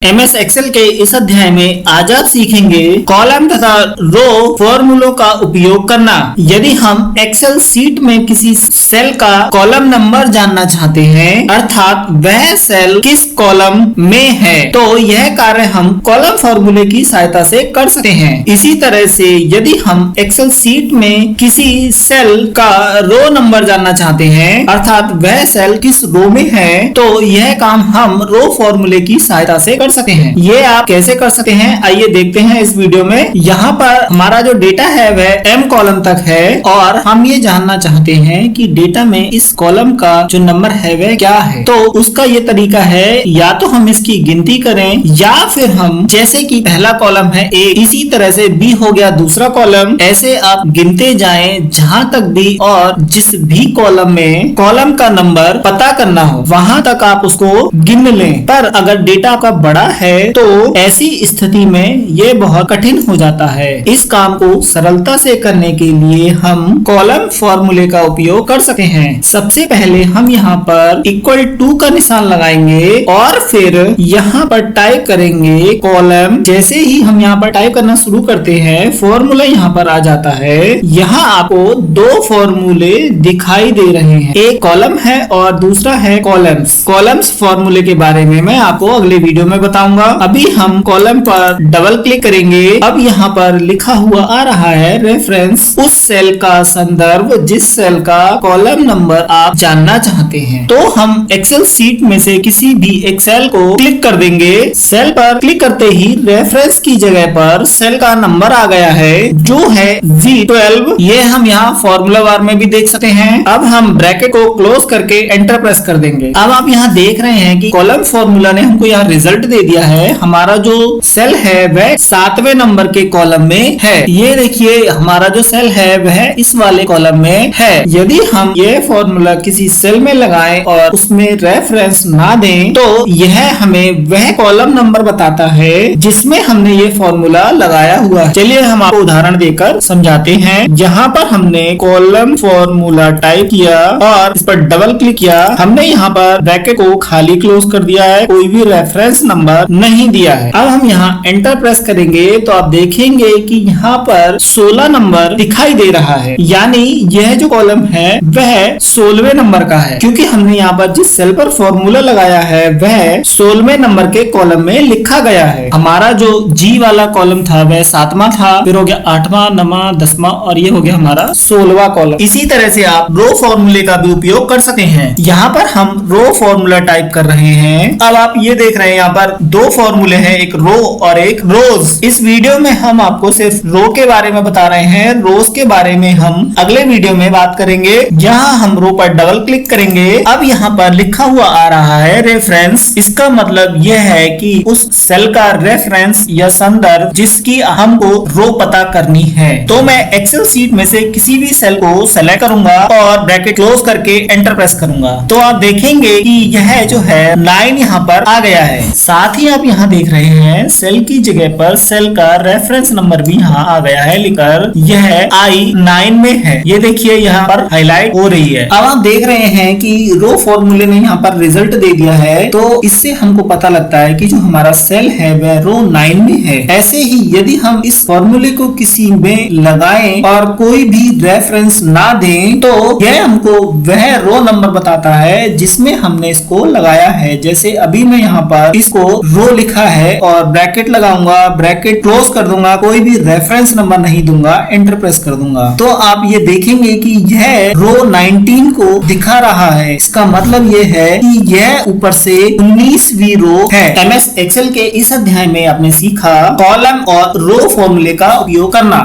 MS Excel के इस अध्याय में आज आप सीखेंगे कॉलम तथा रो फॉर्मूलों का उपयोग करना। यदि हम एक्सेल सीट में किसी सेल का कॉलम नंबर जानना चाहते हैं, अर्थात वह सेल किस कॉलम में है, तो यह कार्य हम कॉलम फॉर्मूले की सहायता से कर सकते हैं। इसी तरह से यदि हम एक्सेल सीट में किसी सेल का रो नंबर जानना चाहते हैं, अर्थात वह सेल किस रो में है, तो यह काम हम रो फॉर्मूले की सहायता से कर सकते हैं। ये आप कैसे कर सकते हैं, आइए देखते हैं इस वीडियो में। यहाँ पर हमारा जो डेटा है वह एम कॉलम तक है और हम ये जानना चाहते हैं कि डेटा में इस कॉलम का जो नंबर है वह क्या है। तो उसका ये तरीका है, या तो हम इसकी गिनती करें या फिर हम जैसे कि पहला कॉलम है ए, इसी तरह से बी हो गया दूसरा कॉलम, ऐसे आप गिनते जाएं जहां तक भी और जिस भी कॉलम में कॉलम का नंबर पता करना हो वहां तक आप उसको गिन लें। पर अगर डेटा आपका बड़ा है तो ऐसी स्थिति में ये बहुत कठिन हो जाता है। इस काम को सरलता से करने के लिए हम कॉलम फॉर्मूले का उपयोग कर सकते हैं। सबसे पहले हम यहाँ पर इक्वल टू का निशान लगाएंगे और फिर यहाँ पर टाइप करेंगे कॉलम। जैसे ही हम यहाँ पर टाइप करना शुरू करते हैं, फॉर्मूला यहाँ पर आ जाता है। यहाँ आपको दो फॉर्मूले दिखाई दे रहे हैं, एक कॉलम है और दूसरा है कॉलम्स। कॉलम्स फॉर्मूले के बारे में मैं आपको अगले वीडियो में बताऊंगा। अभी हम कॉलम पर डबल क्लिक करेंगे। अब यहाँ पर लिखा हुआ आ रहा है रेफरेंस, उस सेल का संदर्भ जिस सेल का कॉलम नंबर आप जानना चाहते हैं। तो हम एक्सेल सीट में से किसी भी एक सेल को क्लिक कर देंगे। सेल पर क्लिक करते ही रेफरेंस की जगह पर सेल का नंबर आ गया है जो है V12। ये हम यहाँ फॉर्मूला बार में भी देख सकते हैं। अब हम ब्रैकेट को क्लोज करके एंटर प्रेस कर देंगे। अब आप यहाँ देख रहे हैं कि कॉलम फॉर्मूला ने हमको यहाँ रिजल्ट दे दिया है। हमारा जो सेल है वह 7वें नंबर के कॉलम में है। ये देखिए हमारा जो सेल है वह इस वाले कॉलम में है। यदि हम ये फॉर्मूला किसी सेल में लगाएं और उसमें रेफरेंस ना दें तो यह हमें वह कॉलम नंबर बताता है जिसमें हमने ये फॉर्मूला लगाया हुआ है। चलिए हम आपको उदाहरण देकर समझाते हैं। यहाँ पर हमने कॉलम फॉर्मूला टाइप किया और इस पर डबल क्लिक किया। हमने यहाँ पर ब्रैकेट को खाली क्लोज कर दिया है, कोई भी रेफरेंस नंबर नहीं दिया है। अब हम यहाँ एंटर प्रेस करेंगे तो आप देखेंगे कि यहाँ पर 16 नंबर दिखाई दे रहा है, यानी यह जो कॉलम है वह 16वें नंबर का है, क्योंकि हमने यहाँ पर जिस सेल पर फॉर्मूला लगाया है वह 16वें नंबर के कॉलम में लिखा गया है। हमारा जो जी वाला कॉलम था वह 7वां था, फिर हो गया 8वां, 9वां, 10वां और ये हो गया हमारा 16वां कॉलम। इसी तरह से आप रो फॉर्मूले का भी उपयोग कर सकते हैं। यहाँ पर हम रो फॉर्मूला टाइप कर रहे हैं। अब आप ये देख रहे हैं यहाँ पर दो फॉर्मूले हैं, एक रो और एक रोज। इस वीडियो में हम आपको सिर्फ रो के बारे में बता रहे हैं, रोज के बारे में हम अगले वीडियो में बात करेंगे। यहाँ हम रो पर डबल क्लिक करेंगे। अब यहाँ पर लिखा हुआ आ रहा है रेफरेंस। इसका मतलब यह है कि उस सेल का रेफरेंस या संदर्भ जिसकी हमको रो पता करनी है। तो मैं एक्सेल सीट में से किसी भी सेल को सेलेक्ट करूंगा और ब्रैकेट क्लोज करके एंटर प्रेस करूंगा तो आप देखेंगे कि यह जो है 9 यहाँ पर आ गया है। साथ ही आप यहाँ देख रहे हैं सेल की जगह पर सेल का रेफरेंस नंबर भी यहाँ आ गया है लिखकर, यह I9 में है। ये देखिए यहाँ पर हाईलाइट हो रही है। अब आप देख रहे हैं कि रो फॉर्मूले ने यहाँ पर रिजल्ट दे दिया है, तो इससे हमको पता लगता है कि जो हमारा सेल है वह रो 9 में है। ऐसे ही यदि हम इस फॉर्मूले को किसी में लगाएं और कोई भी रेफरेंस ना दें तो यह हमको वह रो नंबर बताता है जिसमें हमने इसको लगाया है। जैसे अभी मैं यहाँ पर इसको रो लिखा है और ब्रैकेट लगाऊंगा, ब्रैकेट क्लोज कर दूंगा, कोई भी रेफरेंस नंबर नहीं दूंगा, एंटर प्रेस कर दूंगा तो आप ये देखेंगे कि यह रो 19 को दिखा रहा है। इसका मतलब ये है कि यह ऊपर से 19वीं रो है। एमएस एक्सेल के इस अध्याय में आपने सीखा कॉलम और रो फॉर्मूले का उपयोग करना।